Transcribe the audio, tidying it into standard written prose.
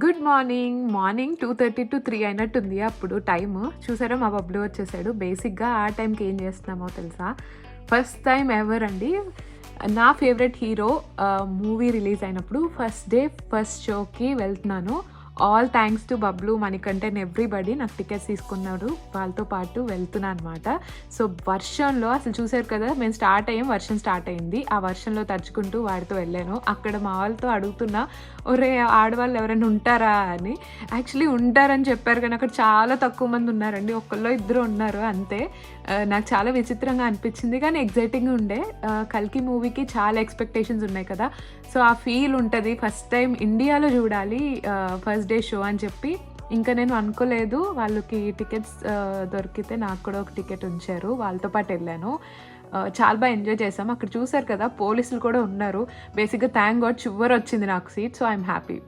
Good morning. Morning 2:30-3 అయినట్టుంది అప్పుడు time. చూసారా మా బబ్లు వచ్చేసాడు. బేసిక్‌గా ఆ టైంకి ఏం చేస్తున్నామో తెలుసా? ఫస్ట్ టైమ్ ఎవర్ అండి. నా ఫేవరెట్ హీరో మూవీ రిలీజ్ అయినప్పుడు ఫస్ట్ డే ఫస్ట్ షోకి వెళ్తున్నాను. All thanks to Bablu, Manikandan, everybody నాకు టికెట్స్ తీసుకున్నాడు. వాళ్ళతో పాటు వెళ్తున్నా అనమాట. సో, వర్షంలో అసలు చూసారు కదా! మేము స్టార్ట్ అయ్యాం, వర్షం స్టార్ట్ అయింది. ఆ వర్షంలో తడుచుకుంటూ వాడితో వెళ్ళాను. అక్కడ మా వాళ్ళతో అడుగుతున్నా, ఒరేయ్! ఆడవాళ్ళు ఎవరైనా ఉంటారా అని. యాక్చువల్లీ ఉంటారని చెప్పారు కానీ అక్కడ చాలా తక్కువ మంది ఉన్నారండి. ఒకళ్ళో ఇద్దరు ఉన్నారు అంతే. నాకు చాలా విచిత్రంగా అనిపించింది కానీ ఎక్సైటింగ్‌గా ఉండే. 'కల్కి' మూవీకి చాలా ఎక్స్‌పెక్టేషన్స్ ఉన్నాయి కదా! సో, ఆ ఫీల్ ఉంటది. ఫస్ట్ టైం ఇండియాలో చూడాలి ఫస్ట్ డే షో అని చెప్పి. ఇంకా నేను అనుకోలేదు. వాళ్ళకి టికెట్స్ దొరికితే నాకు కూడా ఒక టికెట్ ఉంచారు. వాళ్ళతో పాటు వెళ్ళాను. చాలా ఎంజాయ్ చేశాం. అక్కడ చూసారు కదా! పోలీసులు కూడా ఉన్నారు. బేసిక్‌గా థాంక్ గాడ్ చివరొచ్చింది నాకు seat. So, I am happy.